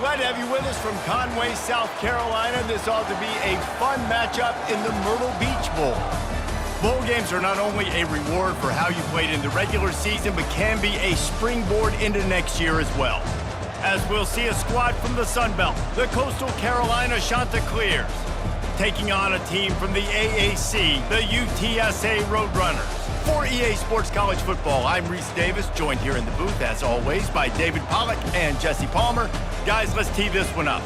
Glad to have you with us from Conway, South Carolina. This ought to be a fun matchup in the Myrtle Beach Bowl. Bowl games are not only a reward for how you played in the regular season, but can be a springboard into next year as well. As we'll see a squad from the Sun Belt, the Coastal Carolina Chanticleers, taking on a team from the AAC, the UTSA Roadrunners. For EA Sports College Football, I'm Reese Davis, joined here in the booth, as always, by David Pollack and Jesse Palmer. Guys, let's tee this one up.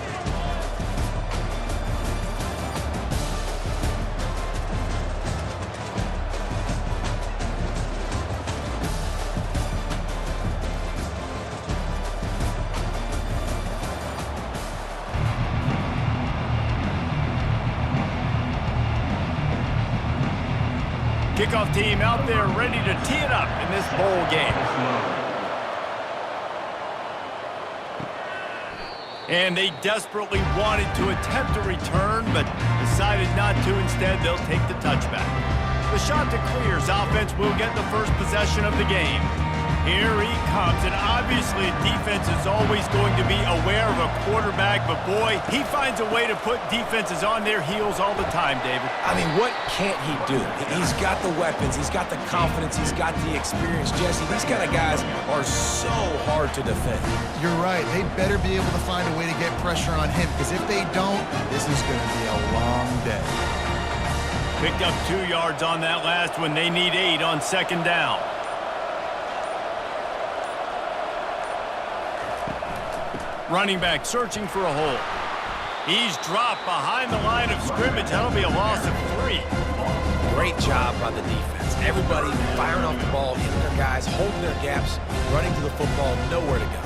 Kickoff team out there ready to tee it up in this bowl game. And they desperately wanted to attempt a return, but decided not to. Instead, they'll take the touchback. The Chanticleers offense will get the first possession of the game. Here he comes, and obviously defense is always going to be aware of a quarterback, but boy, he finds a way to put defenses on their heels all the time, David. I mean, what can't he do? He's got the weapons, he's got the confidence, he's got the experience. Jesse, these kind of guys are so hard to defend. You're right. They better be able to find a way to get pressure on him, because if they don't, this is going to be a long day. Picked up 2 yards on that last one. They need 8 on second down. Running back searching for a hole. He's dropped behind the line of scrimmage. That'll be a loss of 3. Great job by the defense. Everybody firing off the ball, hitting their guys, holding their gaps, running to the football, nowhere to go.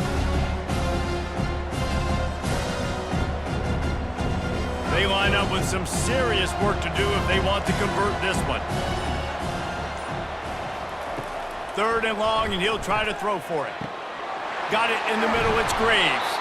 They line up with some serious work to do if they want to convert this one. 3rd and long, and he'll try to throw for it. Got it in the middle. It's Graves.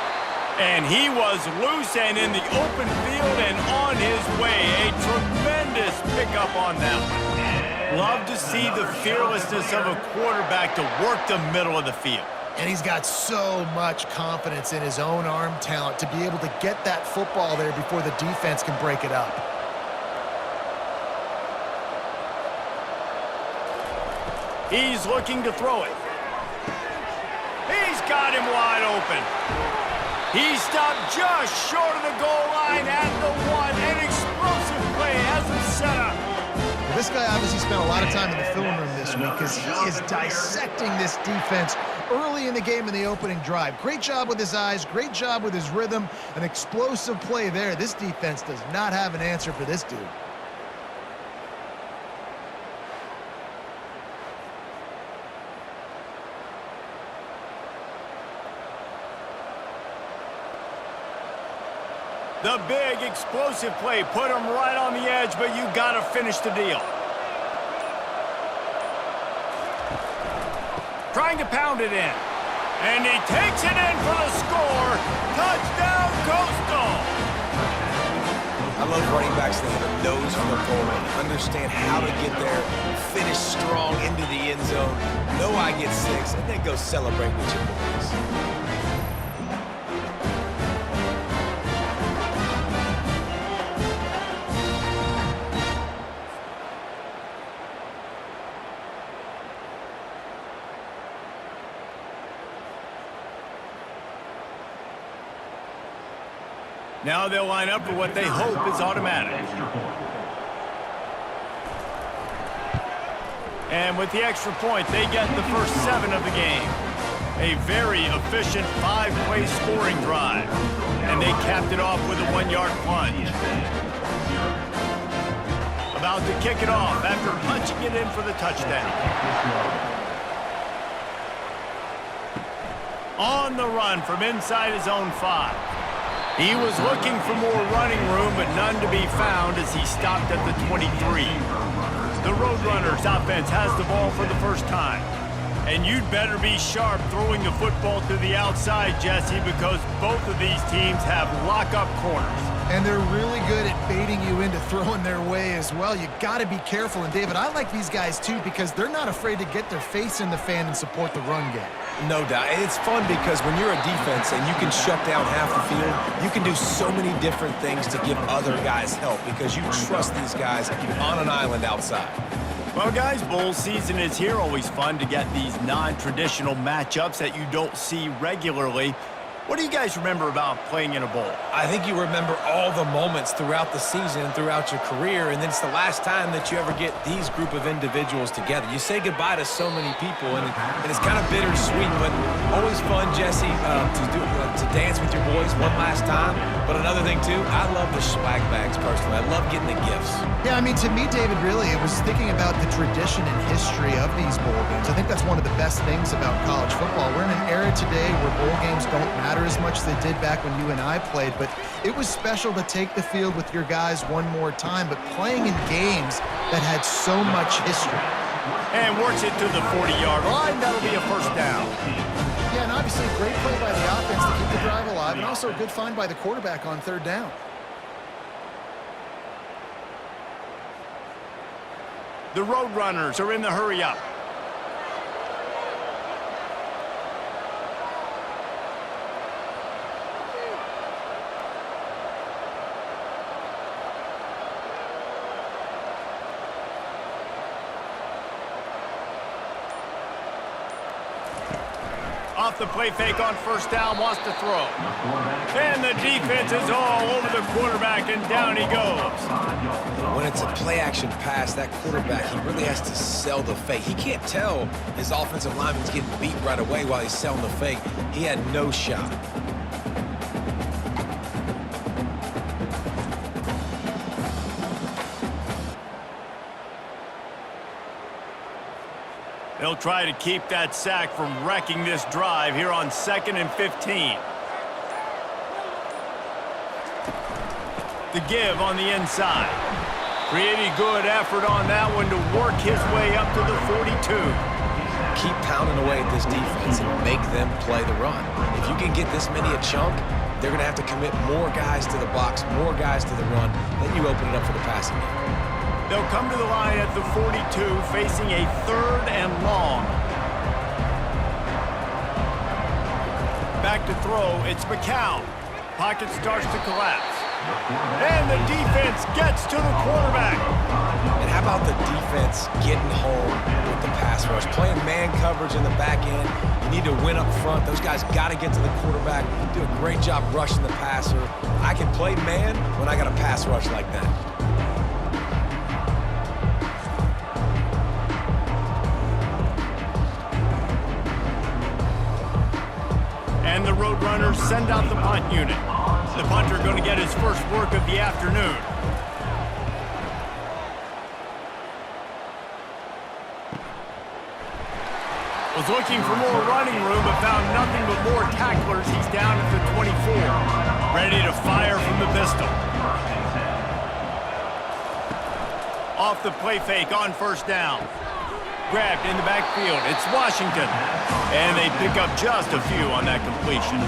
And he was loose and in the open field and on his way. A tremendous pickup on that one. Love to see the fearlessness of a quarterback to work the middle of the field. And he's got so much confidence in his own arm talent to be able to get that football there before the defense can break it up. He's looking to throw it. He's got him wide open. He stopped just short of the goal line at the 1. An explosive play has him set up. Well, this guy obviously spent a lot of time in the film room this week because he is dissecting this defense early in the game in the opening drive. Great job with his eyes, great job with his rhythm, an explosive play there. This defense does not have an answer for this dude. The big explosive play put him right on the edge, but you got to finish the deal. Trying to pound it in. And he takes it in for the score. Touchdown, Coastal! I love running backs that have a nose for the goal line, understand how to get there, finish strong into the end zone, know I get 6, and then go celebrate with your boys. Now they'll line up for what they hope is automatic. And with the extra point, they get the first 7 of the game. A very efficient 5-play scoring drive. And they capped it off with a 1-yard plunge. About to kick it off after punching it in for the touchdown. On the run from inside his own 5. He was looking for more running room, but none to be found as he stopped at the 23. The Roadrunners offense has the ball for the first time. And you'd better be sharp throwing the football to the outside, Jesse, because both of these teams have lock-up corners. And they're really good at baiting you into throwing their way as well. You got to be careful. And, David, I like these guys, too, because they're not afraid to get their face in the fan and support the run game. No doubt. And it's fun because when you're a defense and you can shut down half the field, you can do so many different things to give other guys help because you trust these guys on an island outside. Well, guys, bowl season is here. Always fun to get these non-traditional matchups that you don't see regularly. What do you guys remember about playing in a bowl? I think you remember all the moments throughout the season, throughout your career, and then it's the last time that you ever get these group of individuals together. You say goodbye to so many people, and it's kind of bittersweet, but always fun, Jesse, to dance with your boys one last time. But another thing, too, I love the swag bags, personally. I love getting the gifts. Yeah, I mean, to me, David, really, it was thinking about the tradition and history of these bowl games. I think that's one of the best things about college football. We're in an era today where bowl games don't matter as much as they did back when you and I played, but it was special to take the field with your guys one more time, but playing in games that had so much history. And works it to the 40-yard line. That'll be a first down. Yeah, and obviously a great play by the offense to keep the drive alive, and also a good find by the quarterback on third down. The Roadrunners are in the hurry-up. Off the play fake on first down, wants to throw. And the defense is all over the quarterback, and down he goes. When it's a play-action pass, that quarterback, he really has to sell the fake. He can't tell his offensive lineman's getting beat right away while he's selling the fake. He had no shot. They'll try to keep that sack from wrecking this drive here on 2nd and 15. The give on the inside. Pretty good effort on that one to work his way up to the 42. Keep pounding away at this defense and make them play the run. If you can get this many a chunk, they're going to have to commit more guys to the box, more guys to the run. Then you open it up for the passing game. They'll come to the line at the 42, facing a 3rd and long. Back to throw, it's McCown. Pocket starts to collapse. And the defense gets to the quarterback. And how about the defense getting home with the pass rush? Playing man coverage in the back end. You need to win up front. Those guys got to get to the quarterback. Do a great job rushing the passer. I can play man when I got a pass rush like that. And the Roadrunners send out the punt unit. The punter going to get his first work of the afternoon. Was looking for more running room, but found nothing but more tacklers. He's down at the 24. Ready to fire from the pistol. Off the play fake on first down. Grabbed in the backfield. It's Washington. And they pick up just a few on that completion.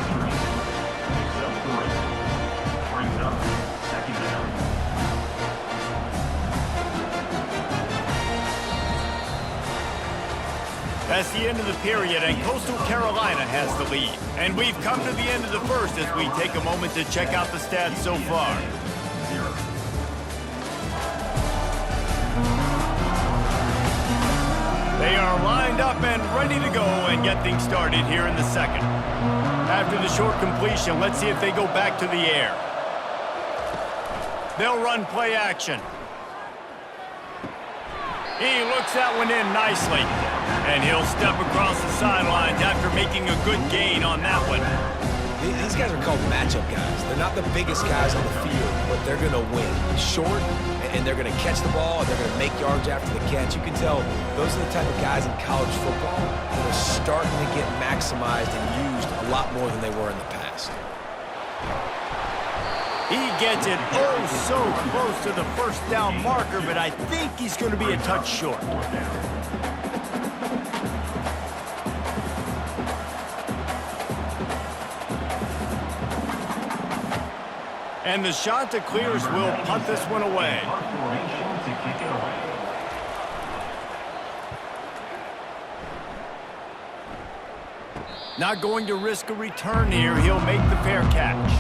That's the end of the period, and Coastal Carolina has the lead. And we've come to the end of the first as we take a moment to check out the stats so far. They are lined up and ready to go and get things started here in the second. After the short completion, let's see if they go back to the air. They'll run play action. He looks that one in nicely. And he'll step across the sidelines after making a good gain on that one. These guys are called matchup guys. They're not the biggest guys on the field, but they're going to win. Short, and they're going to catch the ball, and they're going to make yards after the catch. You can tell those are the type of guys in college football that are starting to get maximized and used a lot more than they were in the past. He gets it oh so close to the first down marker, but I think he's going to be a touch short. And the Chanticleers will punt this one away. Not going to risk a return here. He'll make the fair catch.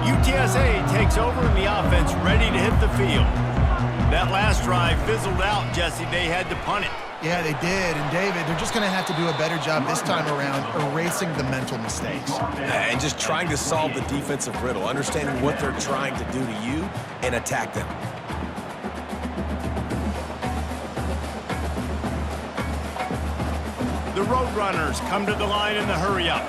UTSA takes over in the offense, ready to hit the field. That last drive fizzled out, Jesse. They had to punt it. Yeah, they did. And, David, they're just going to have to do a better job this time around erasing the mental mistakes. And just trying to solve the defensive riddle, understanding what they're trying to do to you and attack them. The Roadrunners come to the line in the hurry-up.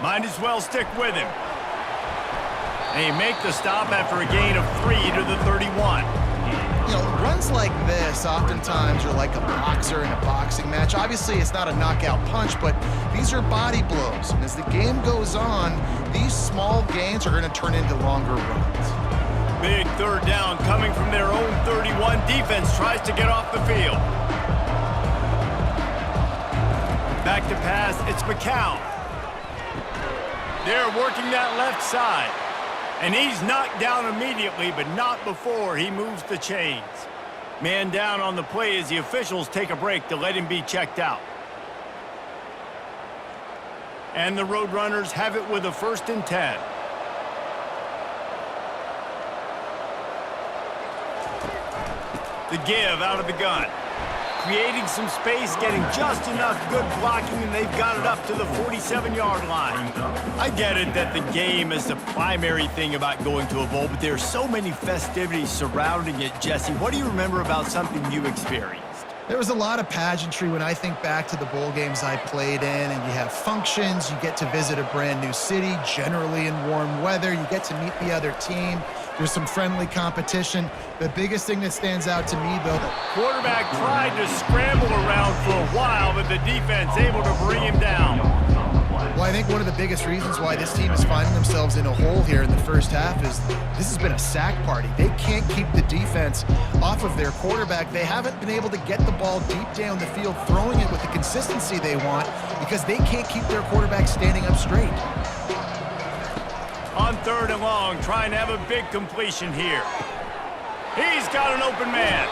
Might as well stick with him. They make the stop after a gain of 3 to the 31. You know, runs like this oftentimes are like a boxer in a boxing match. Obviously, it's not a knockout punch, but these are body blows. And as the game goes on, these small gains are going to turn into longer runs. Big third down coming from their own 31. Defense tries to get off the field. Back to pass, it's McCown. They're working that left side. And he's knocked down immediately, but not before he moves the chains. Man down on the play as the officials take a break to let him be checked out. And the Roadrunners have it with a 1st and 10. The give out of the gun. Creating some space, getting just enough good blocking, and they've got it up to the 47-yard line. I get it that the game is the primary thing about going to a bowl, but there are so many festivities surrounding it, Jesse. What do you remember about something you experienced? There was a lot of pageantry when I think back to the bowl games I played in, and you have functions, you get to visit a brand new city, generally in warm weather, you get to meet the other team. There's some friendly competition. The biggest thing that stands out to me, though, quarterback tried to scramble around for a while, but the defense able to bring him down. Well, I think one of the biggest reasons why this team is finding themselves in a hole here in the first half is this has been a sack party. They can't keep the defense off of their quarterback. They haven't been able to get the ball deep down the field, throwing it with the consistency they want because they can't keep their quarterback standing up straight. On 3rd and long, trying to have a big completion here. He's got an open man,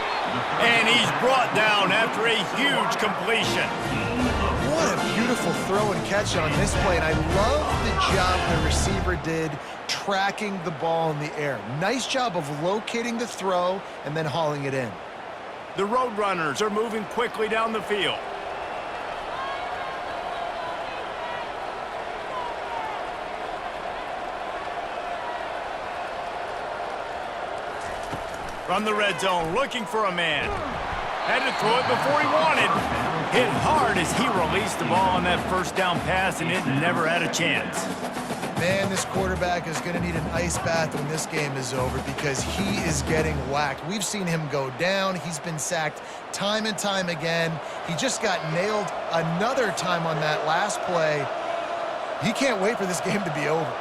and he's brought down after a huge completion. What a beautiful throw and catch on this play, and I love the job the receiver did tracking the ball in the air. Nice job of locating the throw and then hauling it in. The Roadrunners are moving quickly down the field. From the red zone, looking for a man. Had to throw it before he wanted. Hit hard as he released the ball on that 1st down pass, and it never had a chance. Man, this quarterback is going to need an ice bath when this game is over because he is getting whacked. We've seen him go down. He's been sacked time and time again. He just got nailed another time on that last play. He can't wait for this game to be over.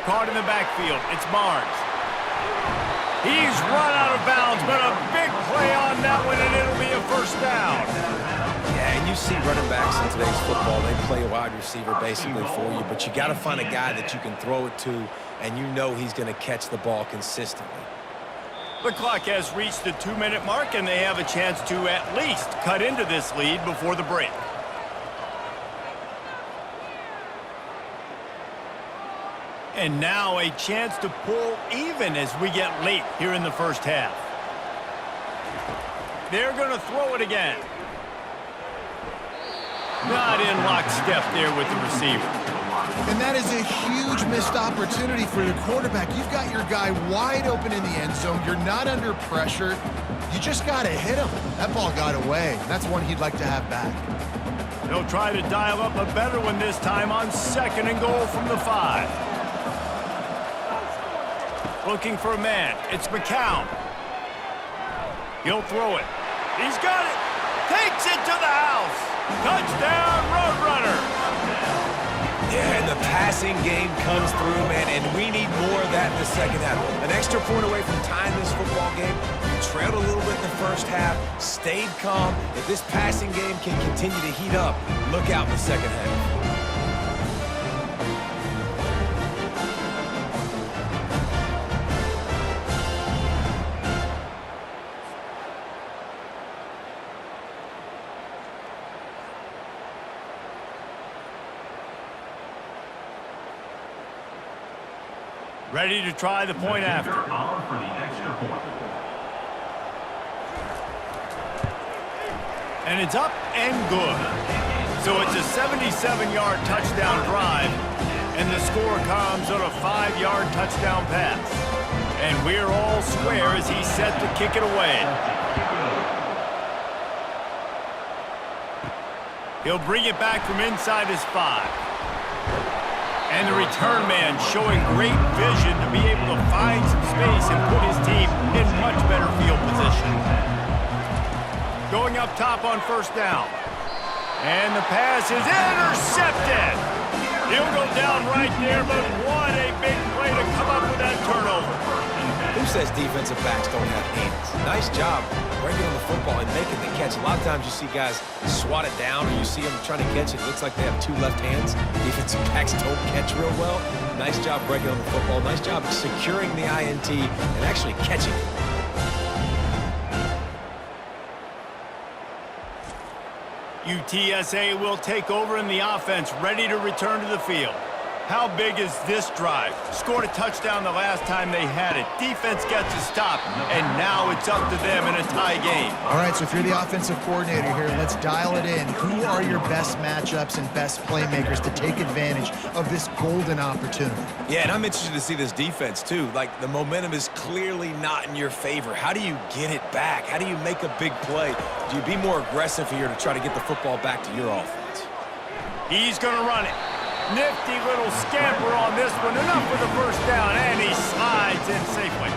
Caught in the backfield, it's Barnes. He's run out of bounds, but a big play on that one, and it'll be a 1st down. Yeah, and you see running backs in today's football, they play a wide receiver basically for you, but you got to find a guy that you can throw it to, and you know he's going to catch the ball consistently. The clock has reached the 2-minute mark, and they have a chance to at least cut into this lead before the break. And now a chance to pull even as we get late here in the 1st half. They're going to throw it again. Not in lockstep there with the receiver. And that is a huge missed opportunity for the quarterback. You've got your guy wide open in the end zone. You're not under pressure. You just got to hit him. That ball got away. That's one he'd like to have back. They'll try to dial up a better one this time on 2nd and goal from the 5. Looking for a man. It's McCown. He'll throw it. He's got it. Takes it to the house. Touchdown, Roadrunners. Yeah, and the passing game comes through, man, and we need more of that in the second half. An extra point away from tying this football game. You trailed a little bit in the first half, stayed calm. If this passing game can continue to heat up, look out in the second half. Ready to try the point after. And it's up and good. So it's a 77-yard touchdown drive, and the score comes on a 5-yard touchdown pass. And we're all square as he's set to kick it away. He'll bring it back from inside his 5. And the return man showing great vision to be able to find some space and put his team in much better field position. Going up top on first down. And the pass is intercepted. He'll go down right there, but what a big play to come up with that turnover. Who says defensive backs don't have hands? Nice job breaking on the football and making the catch. A lot of times you see guys swat it down, or you see them trying to catch it. It looks like they have 2 left hands. Defensive backs don't catch real well. Nice job breaking on the football. Nice job securing the INT and actually catching it. UTSA will take over in the offense, ready to return to the field. How big is this drive? Scored a touchdown the last time they had it. Defense gets a stop, and now it's up to them in a tie game. All right, so if you're the offensive coordinator here, let's dial it in. Who are your best matchups and best playmakers to take advantage of this golden opportunity? Yeah, and I'm interested to see this defense, too. Like, the momentum is clearly not in your favor. How do you get it back? How do you make a big play? Do you be more aggressive here to try to get the football back to your offense? He's going to run it. Nifty little scamper on this one. Enough for the first down, and he slides in safely.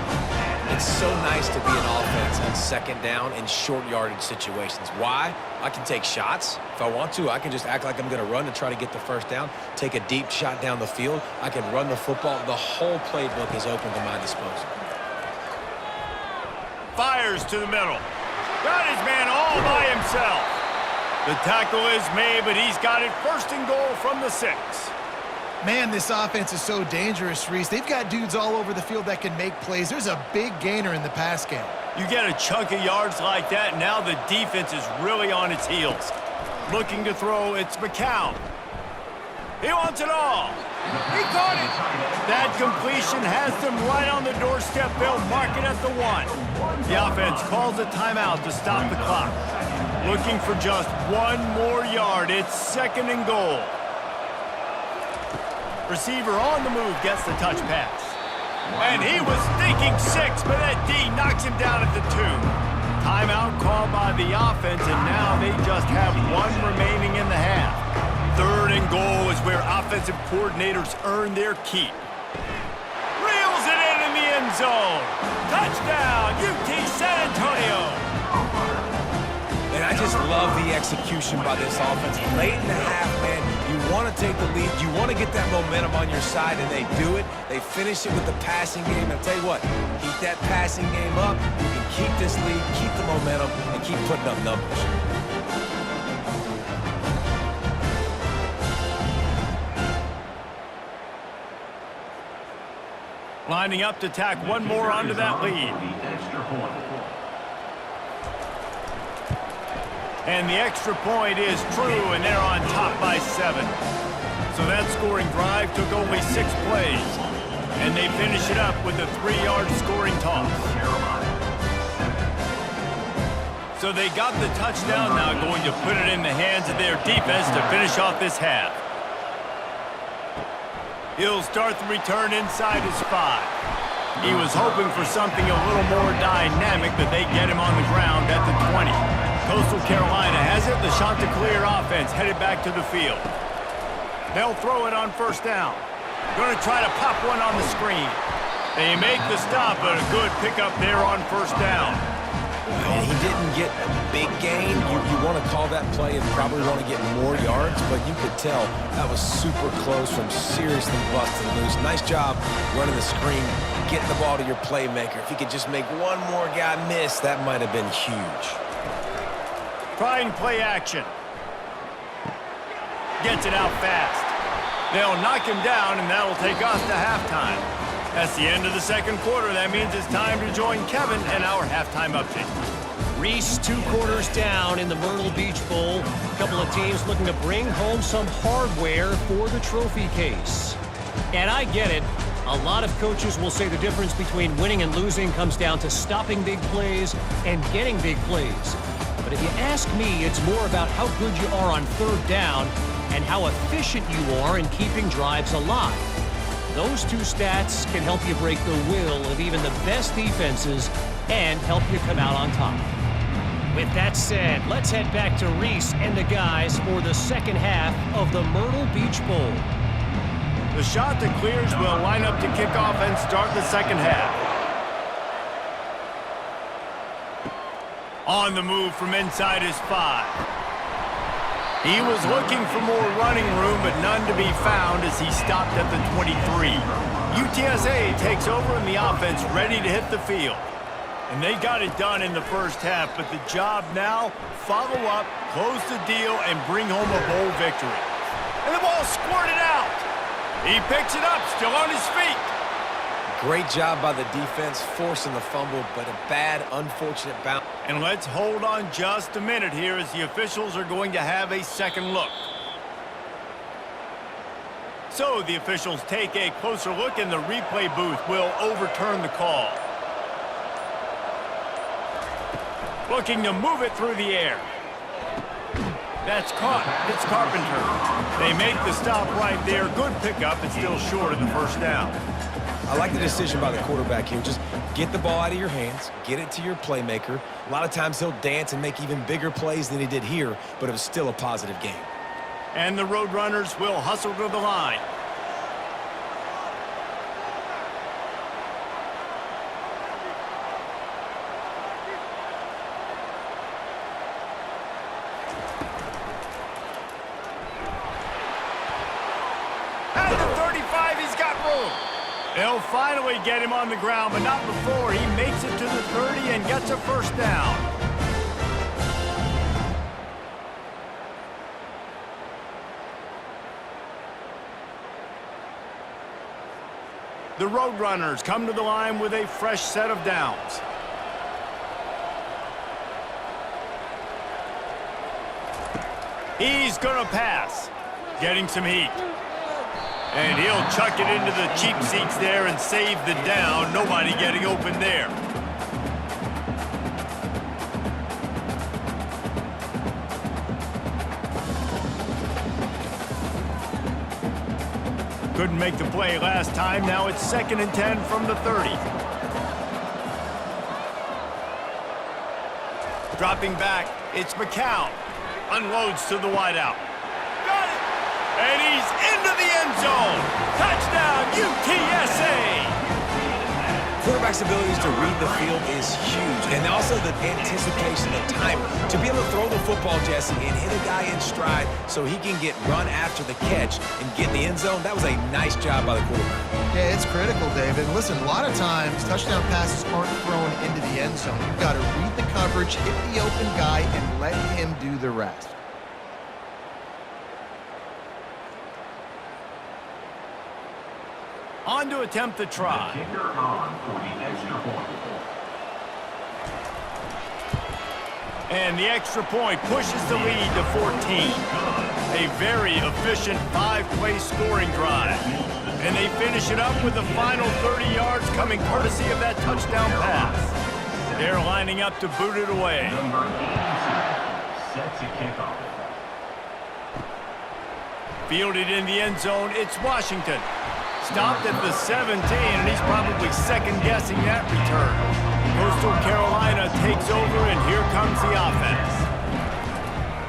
It's so nice to be an offense on second down in short yardage situations. Why? I can take shots. If I want to, I can just act like I'm going to run and try to get the first down, take a deep shot down the field. I can run the football. The whole playbook is open to my disposal. Fires to the middle. Got his man all by himself. The tackle is made, but he's got it first and goal from the 6. Man, this offense is so dangerous, Reese. They've got dudes all over the field that can make plays. There's a big gainer in the pass game. You get a chunk of yards like that, now the defense is really on its heels. Looking to throw, it's McCown. He wants it all. He caught it. That completion has them right on the doorstep. They'll mark it at the 1. The offense calls a timeout to stop the clock. Looking for just 1 more yard. It's second and goal. Receiver on the move gets the touch pass. And he was thinking 6, but that D knocks him down at the 2. Timeout called by the offense, and now they just have 1 remaining in the half. Third and goal is where offensive coordinators earn their keep. Reels it in the end zone. Touchdown, UT San Antonio. And I just love the execution by this offense. Late in the half, man, you want to take the lead. You want to get that momentum on your side, and they do it. They finish it with the passing game. And I'll tell you what, keep that passing game up. You can keep this lead, keep the momentum, and keep putting up numbers. Lining up to tack 1 more onto that lead. And the extra point is true, and they're on top by 7. So that scoring drive took only 6 plays. And they finish it up with a 3-yard scoring toss. So they got the touchdown, now going to put it in the hands of their defense to finish off this half. He'll start the return inside his 5. He was hoping for something a little more dynamic, but they get him on the ground at the 20. Coastal Carolina has it. The Chanticleer offense headed back to the field. They'll throw it on first down. Going to try to pop one on the screen. They make the stop, but a good pickup there on first down. And he didn't get a big gain. You want to call that play and probably want to get more yards, but you could tell that was super close from seriously busting loose. Nice job running the screen, getting the ball to your playmaker. If he could just make one more guy miss, that might have been huge. Trying play action. Gets it out fast. They'll knock him down, and that'll take us to halftime. That's the end of the second quarter. That means it's time to join Kevin and our halftime update. Reese 2 quarters down in the Myrtle Beach Bowl. A couple of teams looking to bring home some hardware for the trophy case. And I get it. A lot of coaches will say the difference between winning and losing comes down to stopping big plays and getting big plays. But if you ask me, it's more about how good you are on third down and how efficient you are in keeping drives alive. Those two stats can help you break the will of even the best defenses and help you come out on top. With that said, let's head back to Reese and the guys for the second half of the Myrtle Beach Bowl. The Chanticleers will line up to kick off and start the second half. On the move from inside his 5. He was looking for more running room, but none to be found as he stopped at the 23. UTSA takes over in the offense, ready to hit the field. And they got it done in the first half, but the job now, follow up, close the deal, and bring home a bowl victory. And the ball squirted out. He picks it up, still on his feet. Great job by the defense, forcing the fumble, but a bad, unfortunate bounce. And let's hold on just a minute here as the officials are going to have a second look. So the officials take a closer look, and the replay booth will overturn the call. Looking to move it through the air. That's caught. It's Carpenter. They make the stop right there. Good pickup. It's still short of the first down. I like the decision by the quarterback here. Just get the ball out of your hands, get it to your playmaker. A lot of times he'll dance and make even bigger plays than he did here, but it was still a positive game. And the Roadrunners will hustle to the line. At the 35, he's got room. They'll finally get him on the ground, but not before he makes it to the 30 and gets a first down. The Roadrunners come to the line with a fresh set of downs. He's gonna pass, getting some heat. And he'll chuck it into the cheap seats there and save the down. Nobody getting open there. Couldn't make the play last time. Now it's 2nd and 10 from the 30. Dropping back, it's McCown. Unloads to the wideout. Got it! And he's into the end zone. Touchdown, UTSA! Quarterback's abilities to read the field is huge, and also the anticipation, the time. To be able to throw the football, Jesse, and hit a guy in stride so he can get run after the catch and get in the end zone, that was a nice job by the quarterback. Yeah, it's critical, David. Listen, a lot of times touchdown passes aren't thrown into the end zone. You've got to read the coverage, hit the open guy, and let him do the rest. On to attempt the try. The kicker on for the extra point. And the extra point pushes the lead to 14. A very efficient 5-play scoring drive. And they finish it up with the final 30 yards coming courtesy of that touchdown pass. They're lining up to boot it away. Number 86 set to kick off. Fielded in the end zone, it's Washington. Stopped at the 17, and he's probably second-guessing that return. Coastal Carolina takes over, and here comes the offense.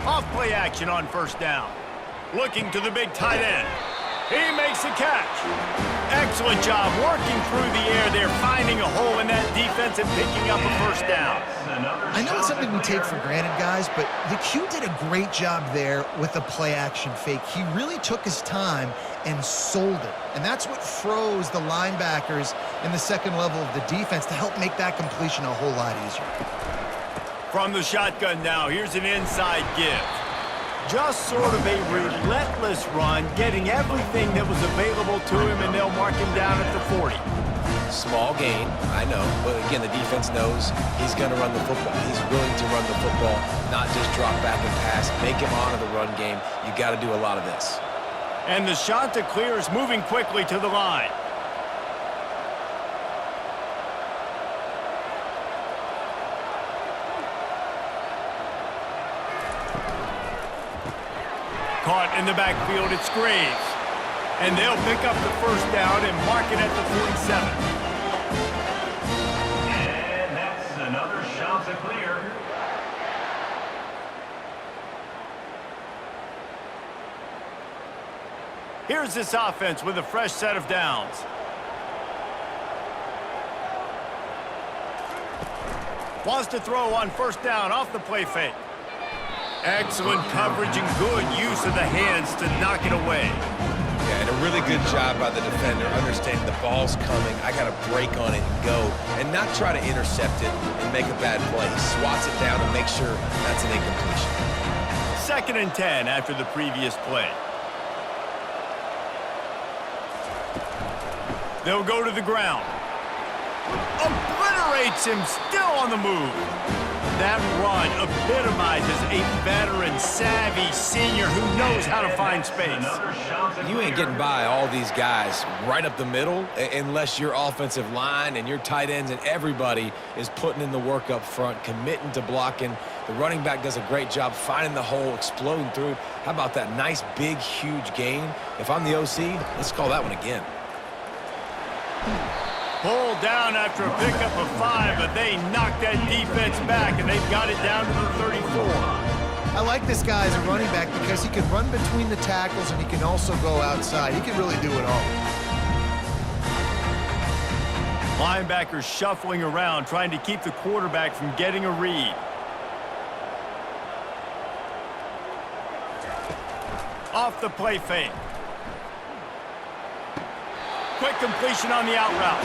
Off-play action on first down. Looking to the big tight end. He makes the catch. Excellent job working through the air there, finding a hole in that defense. defense and picking up a first down. I know it's something we take for granted, guys, but the Q did a great job there with the play-action fake. He really took his time and sold it, and that's what froze the linebackers in the second level of the defense to help make that completion a whole lot easier. From the shotgun now, here's an inside give. Just sort of a relentless run, getting everything that was available to him, and they'll mark him down at the 40. Small gain, I know, but again, the defense knows he's going to run the football. He's willing to run the football, not just drop back and pass, make him honor the run game. You got to do a lot of this. And the Chanticleers moving quickly to the line. Caught in the backfield, it's Graves. And they'll pick up the first down and mark it at the 47. And that's another Chanticleer. Here's this offense with a fresh set of downs. Wants to throw on first down off the play fake. Excellent coverage and good use of the hands to knock it away. Yeah, and a really good job by the defender, understanding the ball's coming. I got to break on it and go, and not try to intercept it and make a bad play. He swats it down and makes sure that's an incompletion. 2nd and 10 after the previous play. They'll go to the ground. Obliterates him, still on the move. That run epitomizes a veteran, savvy senior who knows how to find space. You ain't getting by all these guys right up the middle unless your offensive line and your tight ends and everybody is putting in the work up front, committing to blocking. The running back does a great job finding the hole, exploding through. How about that nice, big, huge gain? If I'm the OC, let's call that one again. Pulled down after a pickup of 5, but they knocked that defense back, and they've got it down to the 34. I like this guy as a running back because he can run between the tackles and he can also go outside. He can really do it all. Linebackers shuffling around, trying to keep the quarterback from getting a read. Off the play fake. Quick completion on the out route.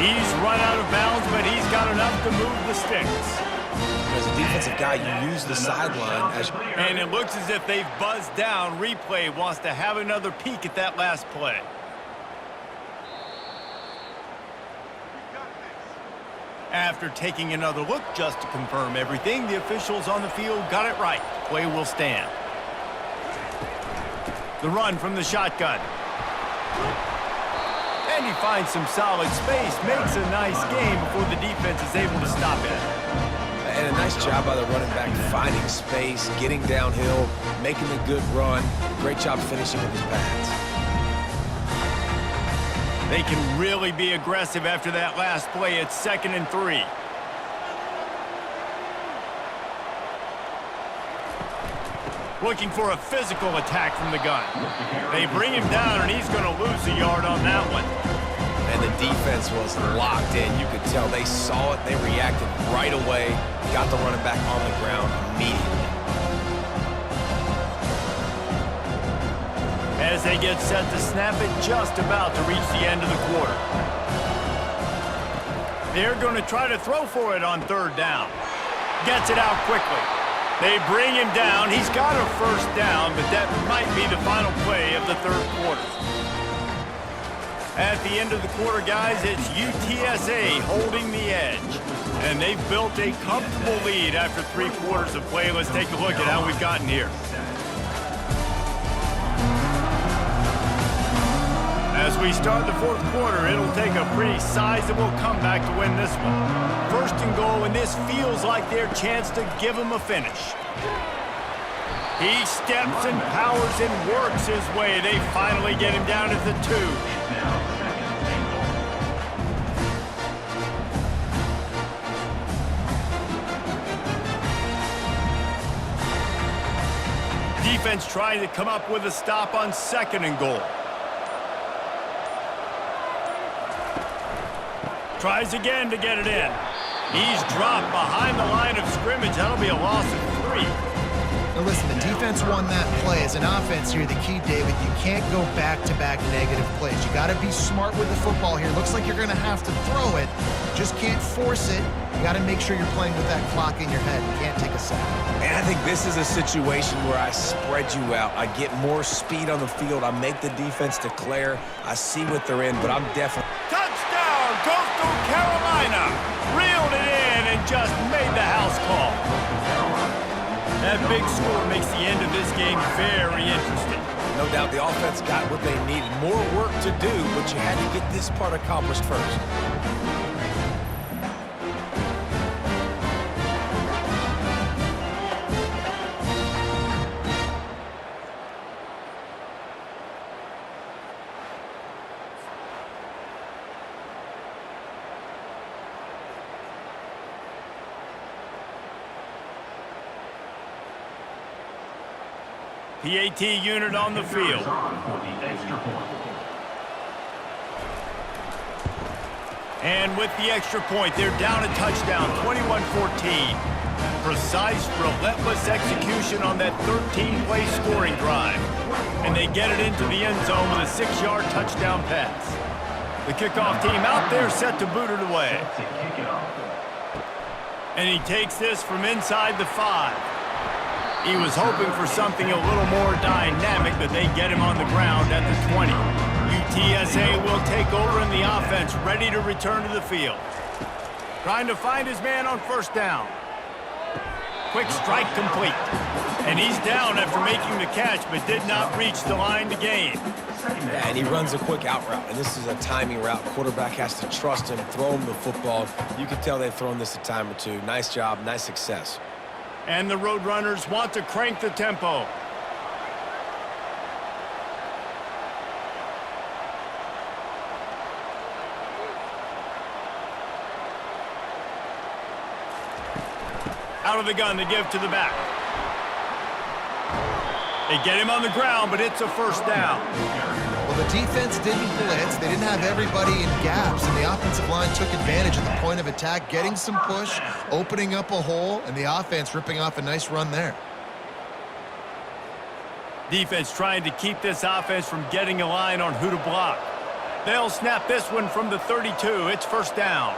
He's run out of bounds, but he's got enough to move the sticks. As a defensive guy, you use the sideline as... And it looks as if they've buzzed down. Replay wants to have another peek at that last play. After taking another look just to confirm everything, the officials on the field got it right. Play will stand. The run from the shotgun. And he finds some solid space, makes a nice game before the defense is able to stop it. And a nice job by the running back finding space, getting downhill, making a good run. Great job finishing with his pads. They can really be aggressive after that last play. It's 2nd and 3. Looking for a physical attack from the gun. They bring him down, and he's going to lose a yard on that one. And the defense was locked in. You could tell they saw it. They reacted right away. Got the running back on the ground immediately. As they get set to snap it, just about to reach the end of the quarter. They're going to try to throw for it on 3rd down. Gets it out quickly. They bring him down. He's got a first down, but that might be the final play of the 3rd quarter. At the end of the quarter, guys, it's UTSA holding the edge. And they've built a comfortable lead after 3 quarters of play. Let's take a look at how we've gotten here. As we start the 4th quarter, it'll take a pretty sizable comeback to win this one. 1st and goal, and this feels like their chance to give them a finish. He steps and powers and works his way. They finally get him down at the 2. Defense trying to come up with a stop on 2nd and goal. Tries again to get it in. He's dropped behind the line of scrimmage. That'll be a loss of 3. Now listen, the defense won that play. As an offense here, the key, David, you can't go back-to-back negative plays. You got to be smart with the football here. Looks like you're going to have to throw it. Just can't force it. You got to make sure you're playing with that clock in your head. You can't take a sack. And I think this is a situation where I spread you out. I get more speed on the field. I make the defense declare. I see what they're in, but I'm definitely... Touchdown, Coastal Carolina! Reeled it in and just made the house call. That big score makes the end of this game very interesting. No doubt the offense got what they needed. More work to do, but you had to get this part accomplished first. PAT unit on the field. And with the extra point, they're down a touchdown, 21-14. Precise, relentless execution on that 13-play scoring drive. And they get it into the end zone with a 6-yard touchdown pass. The kickoff team out there set to boot it away. And he takes this from inside the 5. He was hoping for something a little more dynamic, but they get him on the ground at the 20. UTSA will take over in the offense, ready to return to the field. Trying to find his man on first down. Quick strike complete. And he's down after making the catch, but did not reach the line to gain. Yeah, and he runs a quick out route, and this is a timing route. Quarterback has to trust him, throw him the football. You can tell they've thrown this a time or two. Nice job, nice success. And the Roadrunners want to crank the tempo. Out of the gun to give to the back. They get him on the ground, but it's a first down. Well, the defense didn't blitz. They didn't have everybody in gaps, and the offensive line took advantage of the point of attack, getting some push, opening up a hole, and the offense ripping off a nice run there. Defense trying to keep this offense from getting a line on who to block. They'll snap this one from the 32. It's first down.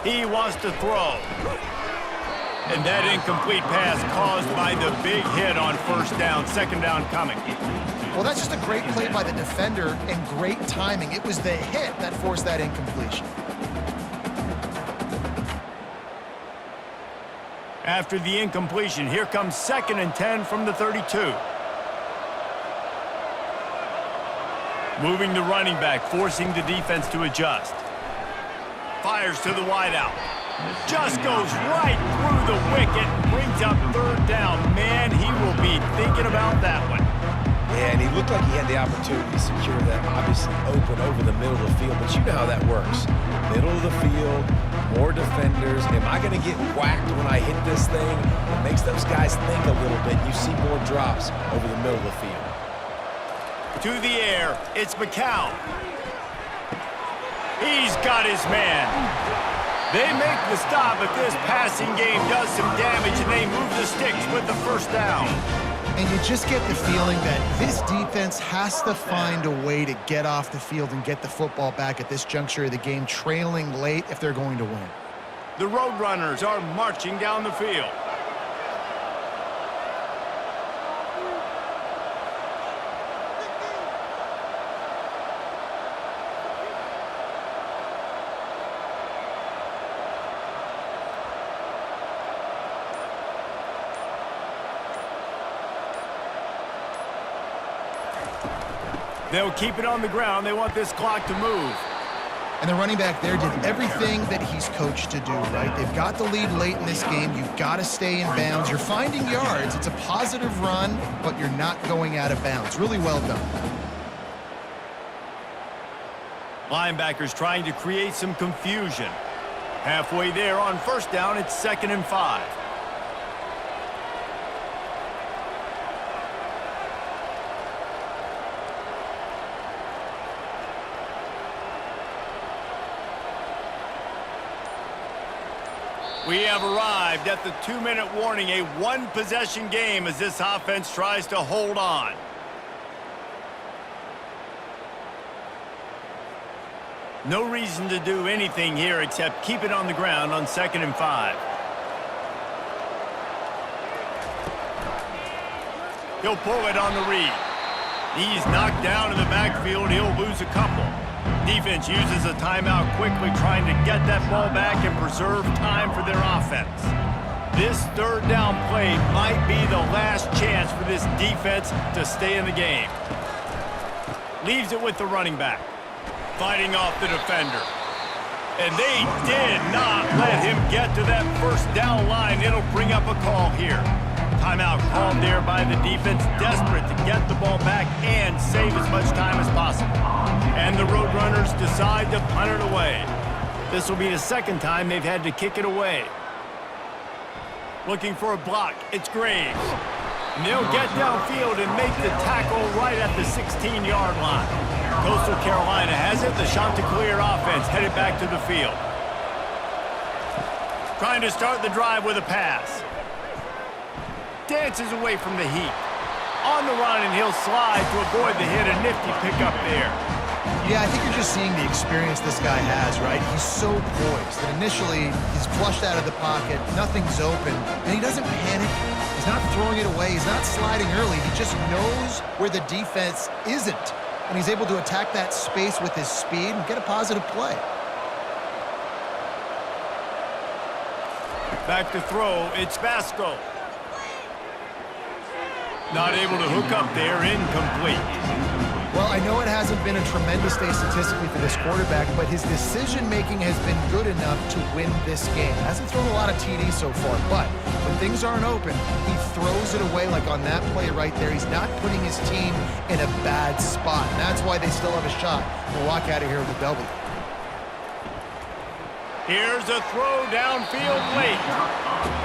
He wants to throw. And that incomplete pass caused by the big hit on first down. Second down coming. Well, that's just a great play by the defender and great timing. It was the hit that forced that incompletion. After the incompletion, here comes 2nd and 10 from the 32. Moving the running back, forcing the defense to adjust. Fires to the wideout. Just goes right through the wicket and brings up third down. Man, he will be thinking about that one. Yeah, and he looked like he had the opportunity to secure that, obviously open over the middle of the field, but you know how that works. Middle of the field, more defenders. Am I going to get whacked when I hit this thing? It makes those guys think a little bit. You see more drops over the middle of the field. To the air, it's McCown. He's got his man. They make the stop, but this passing game does some damage, and they move the sticks with the first down. And you just get the feeling that this defense has to find a way to get off the field and get the football back at this juncture of the game, trailing late if they're going to win. The Roadrunners are marching down the field. They'll keep it on the ground. They want this clock to move. And the running back there did everything that he's coached to do, right? They've got the lead late in this game. You've got to stay in bounds. You're finding yards. It's a positive run, but you're not going out of bounds. Really well done. Linebackers trying to create some confusion. Halfway there on first down, it's 2nd and 5. We have arrived at the 2-minute warning, a one-possession game as this offense tries to hold on. No reason to do anything here except keep it on the ground on 2nd and 5. He'll pull it on the read. He's knocked down in the backfield. He'll lose a couple. Defense uses a timeout quickly, trying to get that ball back and preserve time for their offense. This 3rd down play might be the last chance for this defense to stay in the game. Leaves it with the running back. Fighting off the defender. And they did not let him get to that 1st down line. It'll bring up a call here. Timeout called there by the defense, desperate to get the ball back and save as much time as possible. And the Roadrunners decide to punt it away. This will be the 2nd time they've had to kick it away. Looking for a block. It's Graves. And they'll get downfield and make the tackle right at the 16-yard line. Coastal Carolina has it. The Chanticleer offense headed back to the field. Trying to start the drive with a pass. Dances away from the heat. On the run, and he'll slide to avoid the hit. A nifty pickup there. Yeah, I think you're just seeing the experience this guy has, right? He's so poised that initially he's flushed out of the pocket, nothing's open, and he doesn't panic. He's not throwing it away. He's not sliding early. He just knows where the defense isn't, and he's able to attack that space with his speed and get a positive play. Back to throw. It's Vasko. Not able to hook up there. Incomplete. Well, I know it hasn't been a tremendous day statistically for this quarterback, but his decision-making has been good enough to win this game. Hasn't thrown a lot of TDs so far, but when things aren't open, he throws it away like on that play right there. He's not putting his team in a bad spot, and that's why they still have a shot to walk out of here with a W. Here's a throw downfield late.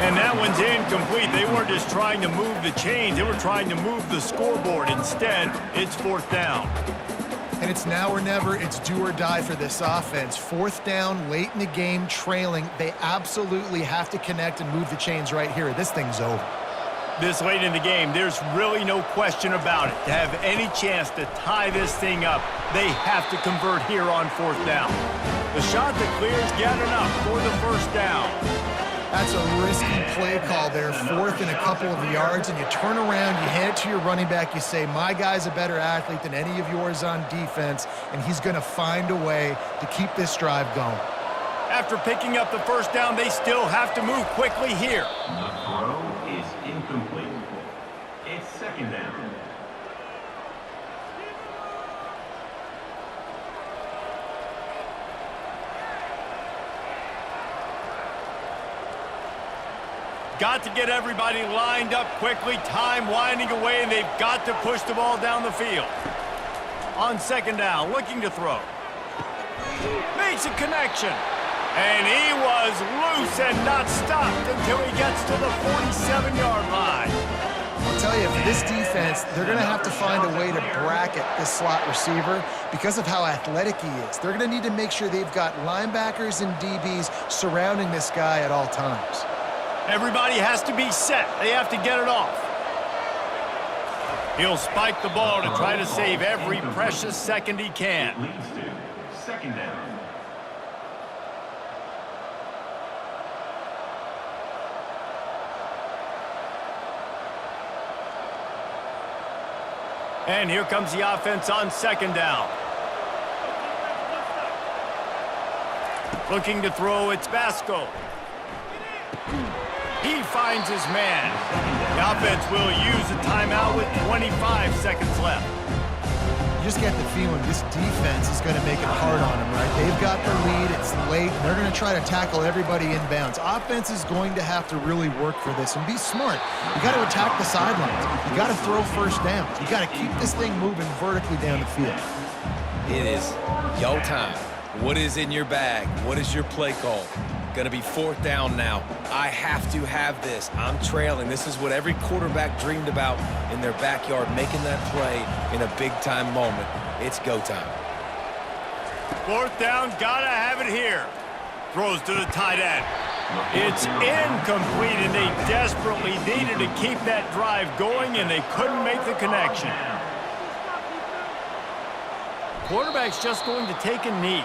And that one's incomplete. They weren't just trying to move the chains. They were trying to move the scoreboard. Instead, it's 4th down. And it's now or never. It's do or die for this offense. 4th down, late in the game, trailing. They absolutely have to connect and move the chains right here. This thing's over. This late in the game, there's really no question about it. To have any chance to tie this thing up, they have to convert here on 4th down. The Chanticleers get enough for the 1st down. That's a risky play call there, 4th and a couple of yards, and you turn around, you hand it to your running back, you say, my guy's a better athlete than any of yours on defense, and he's going to find a way to keep this drive going. After picking up the 1st down, they still have to move quickly here. The throw is incomplete. It's 2nd down. Got to get everybody lined up quickly. Time winding away, and they've got to push the ball down the field. On 2nd down, looking to throw. Makes a connection. And he was loose and not stopped until he gets to the 47-yard line. I'll tell you, for this defense, they're going to have to find a way to bracket this slot receiver because of how athletic he is. They're going to need to make sure they've got linebackers and DBs surrounding this guy at all times. Everybody has to be set. They have to get it off. He'll spike the ball to try to save every precious second he can. It leads to 2nd down. And here comes the offense on 2nd down. Looking to throw, it's Vasko. He finds his man. The offense will use a timeout with 25 seconds left. You just get the feeling this defense is going to make it hard on them, right? They've got the lead, it's late, and they're going to try to tackle everybody inbounds. Offense is going to have to really work for this and be smart. You got to attack the sidelines. You got to throw 1st downs. You got to keep this thing moving vertically down the field. It is your time. What is in your bag? What is your play call? Going to be 4th down now. I have to have this. I'm trailing. This is what every quarterback dreamed about in their backyard, making that play in a big-time moment. It's go time. 4th down, gotta have it here. Throws to the tight end. It's incomplete, and they desperately needed to keep that drive going, and they couldn't make the connection. Quarterback's just going to take a knee.